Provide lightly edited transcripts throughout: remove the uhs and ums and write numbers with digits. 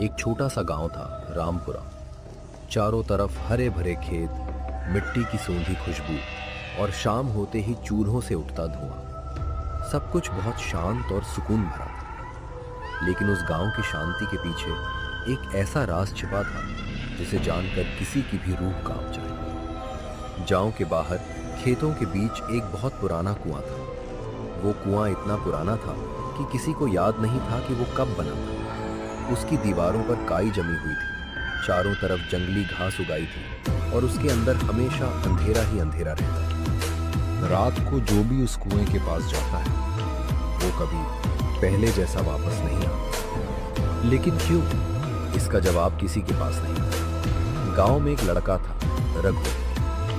एक छोटा सा गांव था, रामपुरा। चारों तरफ हरे भरे खेत, मिट्टी की सोंधी खुशबू और शाम होते ही चूल्हों से उठता धुआं। सब कुछ बहुत शांत और सुकून भरा था। लेकिन उस गांव की शांति के पीछे एक ऐसा राज छिपा था जिसे जानकर किसी की भी रूह कांप जाए। गांव के बाहर खेतों के बीच एक बहुत पुराना कुआं था। वो कुआं इतना पुराना था कि किसी को याद नहीं था कि वो कब बना था। उसकी दीवारों पर काई जमी हुई थी, चारों तरफ जंगली घास उगाई थी और उसके अंदर हमेशा अंधेरा ही अंधेरा रहता था। रात को जो भी उस कुएं के पास जाता है वो कभी पहले जैसा वापस नहीं आता। लेकिन क्यों? इसका जवाब किसी के पास नहीं था। गांव में एक लड़का था, रघु,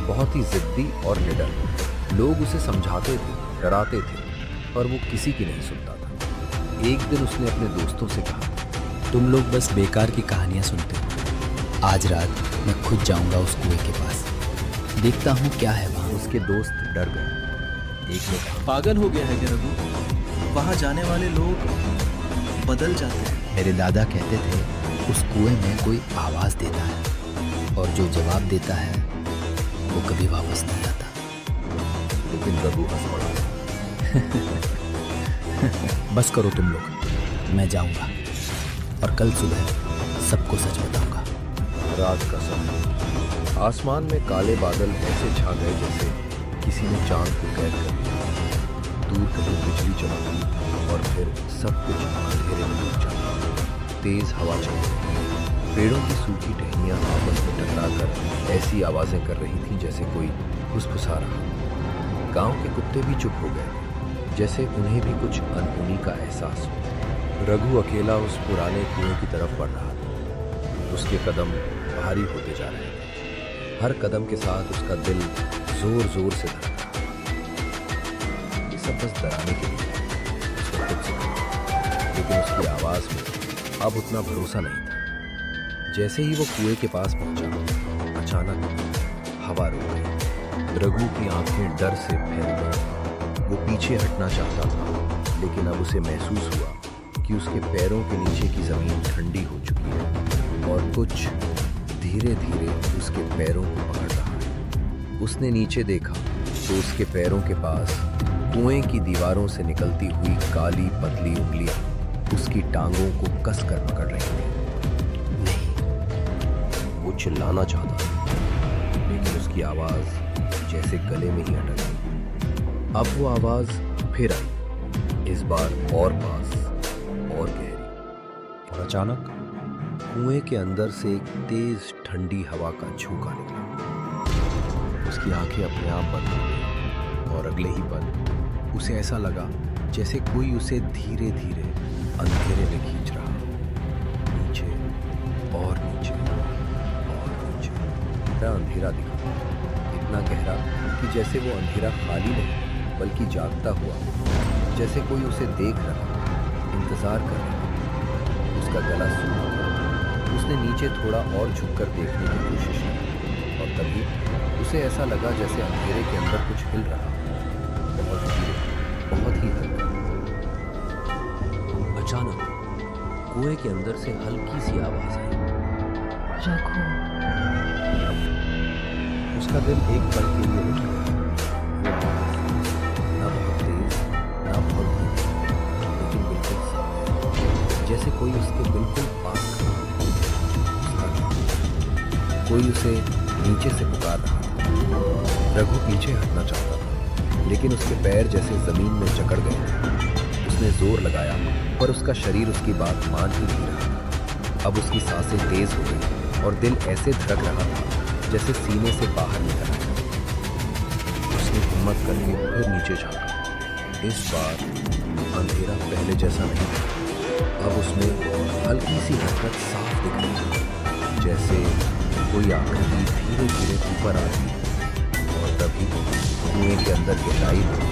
बहुत ही जिद्दी और निडर। लोग उसे समझाते थे, डराते थे, पर वो किसी की नहीं सुनता था। एक दिन उसने अपने दोस्तों से कहा, तुम लोग बस बेकार की कहानियां सुनते हो। आज रात मैं खुद जाऊंगा उस कुएं के पास, देखता हूँ क्या है वहाँ। उसके दोस्त डर गए। एक ने कहा, पागल हो गया है क्या रघु? वहाँ जाने वाले लोग बदल जाते हैं। मेरे दादा कहते थे उस कुएं में कोई आवाज देता है और जो जवाब देता है वो कभी वापस नहीं आता। लेकिन रघु हंस पड़ा। बस करो तुम लोग, मैं जाऊंगा और कल सुबह सबको सच बताऊंगा। रात का समय, आसमान में काले बादल ऐसे छा गए जैसे किसी ने चांद को कैद कर दिया। दूर कहीं बिजली चमकी और फिर सब कुछ अंधेरे में डूब जाता। तेज हवा चल रही, पेड़ों की सूखी टहनियां आपस में टकराकर ऐसी आवाजें कर रही थीं जैसे कोई फुसफुसा रहा। गांव के कुत्ते भी चुप हो गए, जैसे उन्हें भी कुछ अनहोनी का एहसास हो। रघु अकेला उस पुराने कुएं की तरफ बढ़ रहा था। उसके कदम भारी होते जा रहे थे। हर कदम के साथ उसका दिल जोर जोर से धड़क रहा था। ये सब बस डराने के लिए उसने खुद से कहा। लेकिन उसकी आवाज में अब उतना भरोसा नहीं था। जैसे ही वो कुएं के पास पहुंचा, अचानक हवा रुक गई। रघु की आंखें डर से फैल गई। वो पीछे हटना चाहता था, लेकिन अब उसे महसूस हुआ कि उसके पैरों के नीचे की जमीन ठंडी हो चुकी है और कुछ धीरे धीरे उसके पैरों को पकड़ रहा है। उसने नीचे देखा तो उसके पैरों के पास कुएं की दीवारों से निकलती हुई काली पतली उंगलियां उसकी टांगों को कसकर पकड़ रही थी। नहीं, वो चिल्लाना चाहता था, लेकिन उसकी आवाज जैसे गले में ही अटक गई। अब वो आवाज फिर आई, इस बार और पास और गहरी। और अचानक कुएं के अंदर से एक तेज ठंडी हवा का झोंका निकला। उसकी आंखें अपने आप बंद हो गई और अगले ही पल उसे ऐसा लगा जैसे कोई उसे धीरे धीरे अंधेरे में खींच रहा। नीचे और नीचे और नीचे। गहरा अंधेरा दिखा, इतना गहरा कि जैसे वो अंधेरा खाली नहीं बल्कि जागता हुआ, जैसे कोई उसे देख रहा, इंतजार कर रहा। उसका गला सूखा था। उसने नीचे थोड़ा और झुककर देखने की कोशिश की और तभी उसे ऐसा लगा जैसे अंधेरे के अंदर कुछ हिल रहा, बहुत धीरे, बहुत ही हल्का। अचानक कुएं के अंदर से हल्की सी आवाज आई, रघु। उसका दिल एक पल के लिए रुक गया। ना बहुत तेज, ना बहुत धीमी, लेकिन बिल्कुल साफ, जैसे कोई उसके बिल्कुल पास खड़ा है। कोई उसे नीचे से पुकार रहा था। रघु पीछे हटना चाहता था, लेकिन उसके पैर जैसे जमीन में जकड़ गए थे। उसने जोर लगाया, पर उसका शरीर उसकी बात मान ही नहीं रहा। अब उसकी सांसें तेज हो गई और दिल ऐसे धड़क रहा था जैसे सीने से बाहर निकल आया। उसने हिम्मत करके फिर नीचे झांका। इस बार अंधेरा पहले जैसा नहीं था। अब उसमें हल्की सी हरकत साफ दिख रही थी, जैसे कोई आकृति धीरे धीरे ऊपर आ रही है। और तभी कुएं के अंदर गहराई में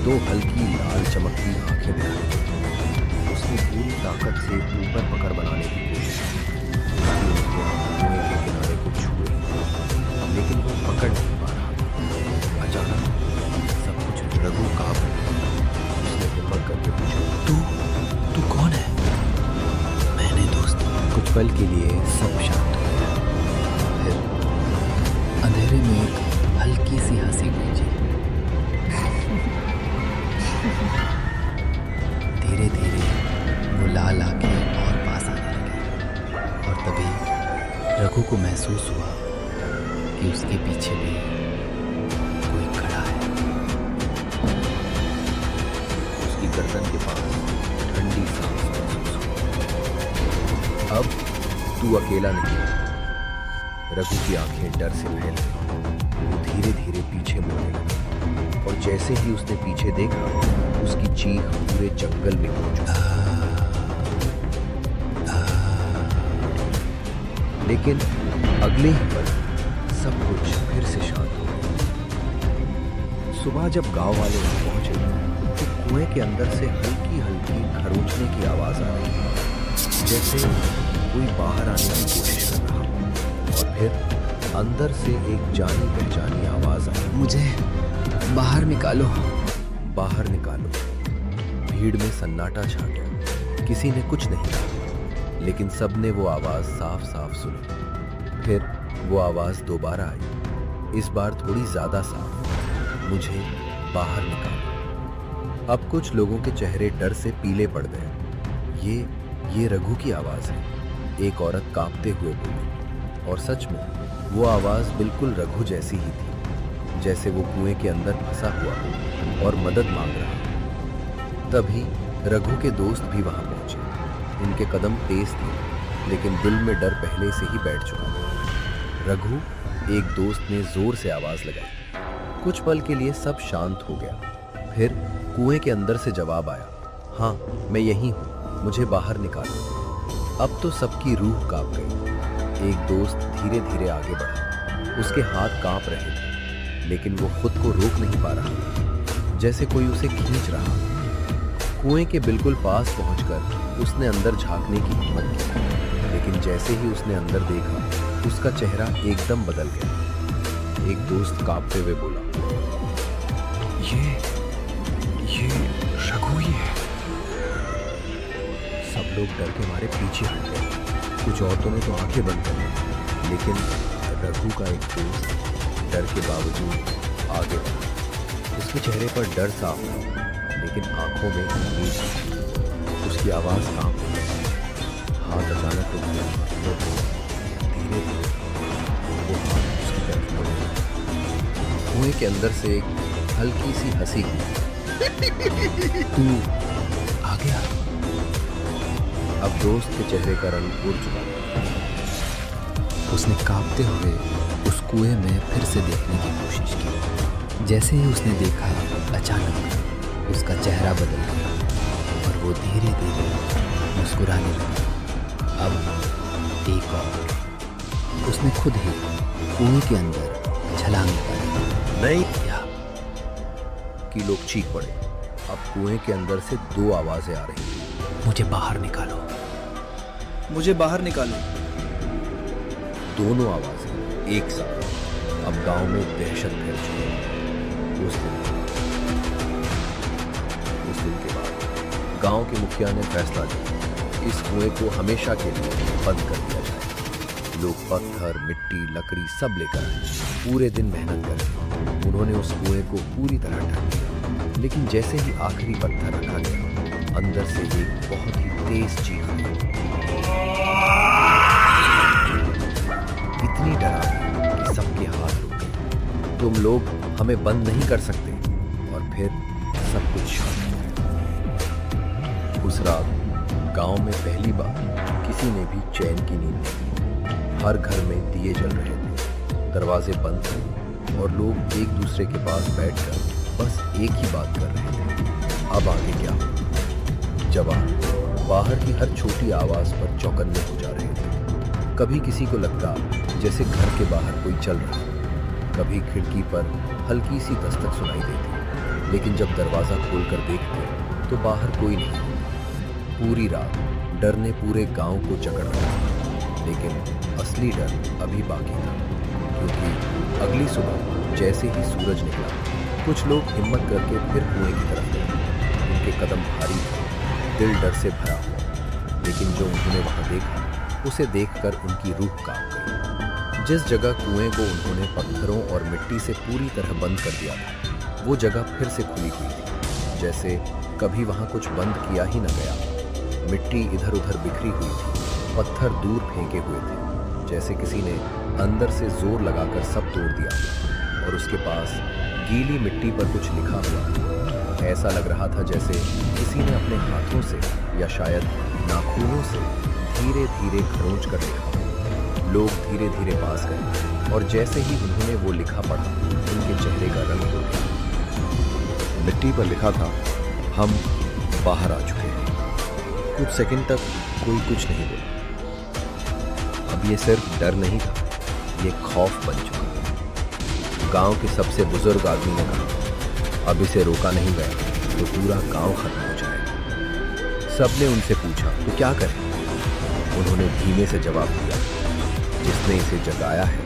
दो हल्की लाल चमकती आंखें दिखाई। उसने पूरी ताकत से ऊपर पकड़ बनाने की कोशिश की। उसकी उंगलियां कुएं के किनारे को छू रही थी, लेकिन वो पकड़ नहीं पा रहा था। अचानक सब कुछ रघु कांप गया। उसने हिम्मत करके पूछा, तू कौन है? मैंने दोस्त कुछ पल के लिए सब शांत हो गया। फिर अंधेरे में एक हल्की सी हंसी गूंजी। धीरे धीरे वो लाल आंखें और पास आने लगी और तभी रघु को महसूस हुआ कि उसके पीछे भी कोई खड़ा है। उसकी गर्दन के पास ठंडी सांस महसूस हुई। अब तू अकेला नहीं है। रघु की आंखें डर से फैल गई। वो धीरे धीरे पीछे मुड़ने लगा और जैसे ही उसने पीछे देखा उसकी चीख पूरे जंगल में गूंज उठी। लेकिन अगले ही पल सब कुछ फिर से शांत हो गया। सुबह जब गांव वाले वहां पहुंचे तो कुएं के अंदर से हल्की हल्की खरोंचने की आवाज आ रही थी, जैसे कोई बाहर आने की कोशिश कर रहा हो। और फिर अंदर से एक जानी पहचानी आवाज आई, मुझे बाहर निकालो। बाहर निकालो। भीड़ में सन्नाटा छा गया। किसी ने कुछ नहीं कहा, लेकिन सबने वो आवाज साफ साफ सुनी। फिर वो आवाज दोबारा आई, इस बार थोड़ी ज्यादा साफ, मुझे बाहर निकालो। अब कुछ लोगों के चेहरे डर से पीले पड़ गए। ये रघु की आवाज है, एक औरत कांपते हुए बोली। और सच में वो आवाज बिल्कुल रघु जैसी ही थी, जैसे वो कुएं के अंदर फंसा हुआ हो और मदद मांग रहा हो। तभी रघु के दोस्त भी वहां पहुंचे। उनके कदम तेज थे, लेकिन दिल में डर पहले से ही बैठ चुका था। रघु, एक दोस्त ने जोर से आवाज लगाई। कुछ पल के लिए सब शांत हो गया। फिर कुएं के अंदर से जवाब आया, हाँ मैं यहीं हूं, मुझे बाहर निकालो। अब तो सबकी रूह कांप गई। एक दोस्त धीरे धीरे आगे बढ़ा। उसके हाथ कांप रहे थे, लेकिन वो खुद को रोक नहीं पा रहा, जैसे कोई उसे खींच रहा। कुएं के बिल्कुल पास पहुंचकर उसने अंदर झांकने की हिम्मत की, लेकिन जैसे ही उसने अंदर देखा उसका चेहरा एकदम बदल गया। एक दोस्त कांपते हुए बोला, ये रघु ही है। सब लोग डर के मारे पीछे हट गए। कुछ औरतों ने तो आंखें बंद कर ली, लेकिन रघु का एक दोस्त डर के बावजूद आगे बढ़ा। उसके चेहरे पर डर साफ था, लेकिन आंखों में उम्मीद थी। उसकी आवाज कांप रही थी। हाथ अचानक रुक गया और धीरे धीरे वो हाथ उसकी तरफ बढ़ने लगा। कुएं के अंदर से एक हल्की सी हंसी तू आ गया। अब दोस्त के चेहरे का रंग उड़ चुका था। उसने कांपते हुए उस कुएं में फिर से देखने की कोशिश की। जैसे ही उसने देखा, अचानक उसका चेहरा बदल गया और वो धीरे धीरे मुस्कुराने लगा। अब एक और उसने खुद ही कुएं के अंदर छलांग लगाई। नहीं कि लोग चीख पड़े। अब कुएं के अंदर से दो आवाजें आ रही थी, मुझे बाहर निकालो। मुझे बाहर निकालो। दोनों आवाजें एक साथ। अब गांव में दहशत फैल चुकी है। उस दिन के बाद गांव के मुखिया ने फैसला लिया, इस कुएं को हमेशा के लिए बंद कर दिया जाए। लोग पत्थर, मिट्टी, लकड़ी सब लेकर आए। पूरे दिन मेहनत करके उन्होंने उस कुएं को पूरी तरह ढक दिया। लेकिन जैसे ही आखिरी पत्थर रखा गया, अंदर से एक बहुत ही तेज चीख आई। इतनी डरावनी कि सबके हाथ रुक गए। तुम लोग हमें बंद नहीं कर सकते। और फिर सब कुछ शांत हो गया। उस रात गांव में पहली बार किसी ने भी चैन की नींद नहीं। हर घर में दिए जल रहे थे, दरवाजे बंद थे और लोग एक दूसरे के पास बैठकर बस एक ही बात कर रहे थे, अब आगे क्या हो। जवान बाहर की हर छोटी आवाज पर चौकन्ने हो जा रहे थे। कभी किसी को लगता जैसे घर के बाहर कोई चल रहा, कभी खिड़की पर हल्की सी दस्तक सुनाई देती, लेकिन जब दरवाजा खोलकर देखते तो बाहर कोई नहीं। पूरी रात डर ने पूरे गांव को जकड़ रखा, लेकिन असली डर अभी बाकी था, क्योंकि अगली सुबह जैसे ही सूरज निकला, कुछ लोग हिम्मत करके फिर कुएं की तरफ गए। उनके कदम भारी थे, दिल डर से भरा हुआ, लेकिन जो उन्होंने वहां देखा उसे देखकर उनकी रूह कांप गई। जिस जगह कुएं को उन्होंने पत्थरों और मिट्टी से पूरी तरह बंद कर दिया था, वो जगह फिर से खुली हुई थी, जैसे कभी वहां कुछ बंद किया ही न गया। मिट्टी इधर उधर बिखरी हुई थी, पत्थर दूर फेंके हुए थे, जैसे किसी ने अंदर से जोर लगाकर सब तोड़ दिया, और उसके पास गीली मिट्टी पर कुछ लिखा हुआ था। ऐसा लग रहा था जैसे किसी ने अपने हाथों से या शायद नाखूनों से धीरे धीरे खरोंच कर लिखा। लोग धीरे धीरे पास गए, और जैसे ही उन्होंने वो लिखा पढ़ा, उनके चेहरे का रंग उड़ गया। मिट्टी पर लिखा था, हम बाहर आ चुके हैं। कुछ सेकंड तक कोई कुछ नहीं बोला। अब ये सिर्फ डर नहीं था, ये खौफ बन चुका था। गांव के सबसे बुजुर्ग आदमी ने कहा, अब इसे रोका नहीं गया तो पूरा गांव खत्म हो जाएगा। सबने उनसे पूछा, तो क्या करें? उन्होंने धीमे से जवाब दिया, जिसने इसे जगाया है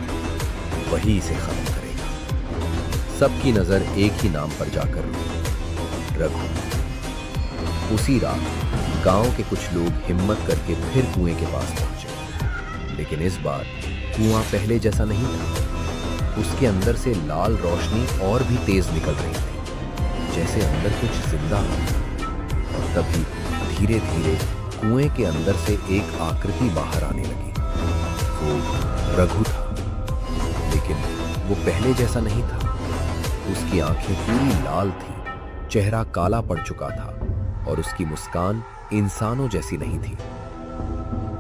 वही इसे खत्म करेगा। सबकी नजर एक ही नाम पर जाकर रुकी, रघु। उसी रात गांव के कुछ लोग हिम्मत करके फिर कुएं के पास पहुंचे, लेकिन इस बार कुआं पहले जैसा नहीं था। उसके अंदर से लाल रोशनी और भी तेज निकल रही थी, जैसे अंदर कुछ जिंदा हो। और तभी धीरे धीरे कुएं के अंदर से एक आकृति बाहर आने लगी। वो रघु था, लेकिन वो पहले जैसा नहीं था। उसकी आंखें पूरी लाल थी, चेहरा काला पड़ चुका था, और उसकी मुस्कान इंसानों जैसी नहीं थी।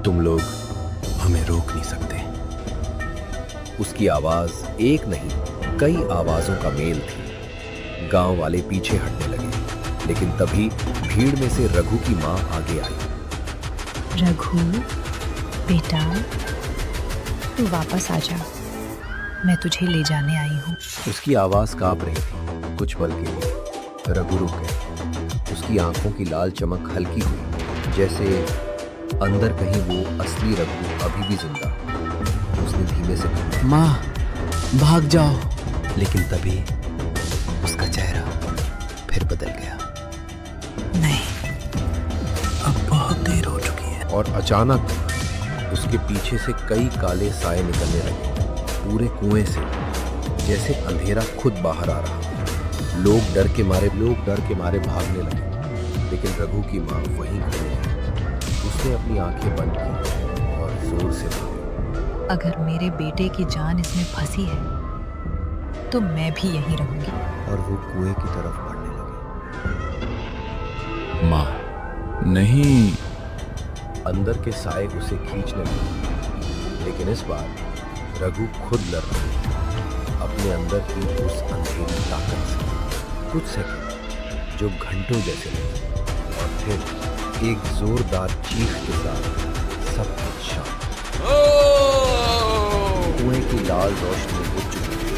तुम लोग हमें रोक नहीं सकते। उसकी आवाज एक नहीं, कई आवाजों का मेल थी। गांव वाले पीछे हटने लगे, लेकिन तभी भीड़ में से रघु की मां आगे आई। रघु, बेटा, तू वापस आ जा, मैं तुझे ले जाने आई हूँ। उसकी आवाज कांप रही थी। कुछ पल के लिए रघु रुक गया। उसकी आंखों की लाल चमक हल्की हुई, जैसे अंदर कहीं वो असली रघु अभी भी जिंदा। उसने धीमे से कहा, माँ, भाग जाओ। लेकिन तभी उसका चेहरा फिर बदल गया। नहीं, अब बहुत देर हो चुकी है। और अचानक उसके पीछे से कई काले साए निकलने लगे, पूरे कुएं से, जैसे अंधेरा खुद बाहर आ रहा। लोग डर के मारे भागने लगे, लेकिन रघु की मां वहीं खड़ी रही। उसने अपनी आंखें बंद की और जोर से बोली, अगर मेरे बेटे की जान इसमें फंसी है तो मैं भी यहीं रहूंगी। और वो कुएं की तरफ बढ़ने लगे। माँ, नहीं। अंदर के साए उसे खींचने लगे, लेकिन इस बार रघु खुद लड़ रहा था, अपने अंदर की उस अंधेरी ताकत से। कुछ सेकंड जो घंटों जैसे लगे, और फिर एक जोरदार चीख के साथ सब कुछ शांत। कुएं की लाल रोशनी उठ चुकी थी,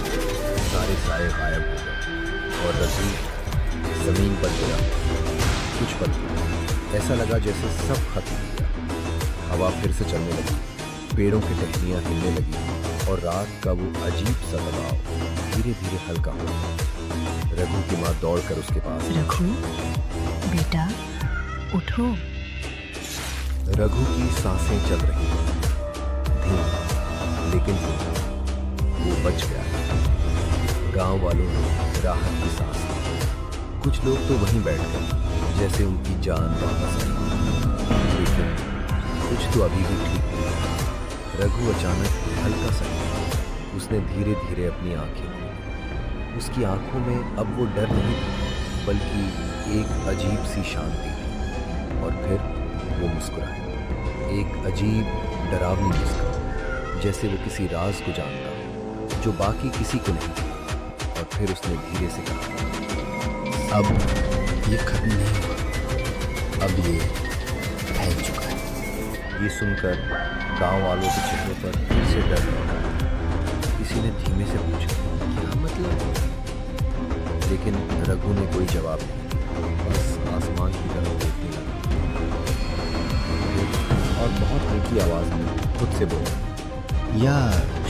सारे साए गायब हो गए, और रघु जमीन पर गिरा। कुछ पल ऐसा लगा जैसे सब खत्म हो गया। हवा फिर से चलने लगी, पेड़ों की टहनियां हिलने लगी, और रात का वो अजीब सा दबाव धीरे धीरे हल्का हो गया। रघु की मां दौड़कर उसके पास। रघु, बेटा, उठो। रघु की सांसें चल रही थी, धीमी, लेकिन वो बच गया। गांव वालों ने राहत की सांस ली। कुछ लोग तो वहीं बैठ गए, जैसे उनकी जान वापस आई, लेकिन कुछ तो अभी भी ठीक नहीं। रघु अचानक हल्का सा हिला। उसने धीरे धीरे अपनी आंखें खोली। उसकी आंखों में अब वो डर नहीं था, बल्कि एक अजीब सी शांति थी। और फिर वो मुस्कुराया, एक अजीब डरावनी मुस्कान, जैसे वो किसी राज को जानता हो जो बाकी किसी को नहीं। और फिर उसने धीरे से कहा, अब ये खत्म नहीं हुआ, अब ये फैल चुका है। ये सुनकर गांव वालों के चेहरे पर फिर से डर लगा। किसी ने धीमे से पूछा, क्या मतलब? लेकिन रघु ने कोई जवाब नहीं दिया, बस आसमान की तरफ देखने लगा। और बहुत हल्की आवाज में खुद से बोला, या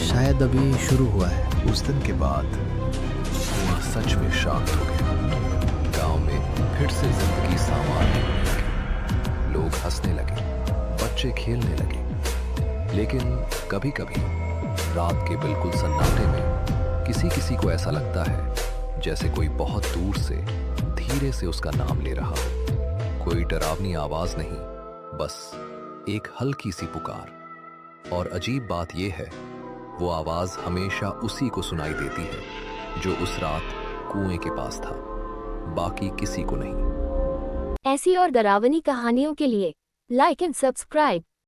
शायद अभी शुरू हुआ है। उस दिन के बाद कुआं सच में शांत हो गया। गांव में फिर से जिंदगी सामान्य होने लगी। लोग हंसने लगे, बच्चे खेलने लगे, लेकिन कभी कभी रात के बिल्कुल सन्नाटे में किसी किसी को ऐसा लगता है जैसे कोई बहुत दूर से धीरे से उसका नाम ले रहा हो। कोई डरावनी आवाज नहीं, बस एक हल्की सी पुकार। और अजीब बात यह है, वो आवाज हमेशा उसी को सुनाई देती है जो उस रात कुएं के पास था, बाकी किसी को नहीं। ऐसी और डरावनी कहानियों के लिए लाइक एंड सब्सक्राइब।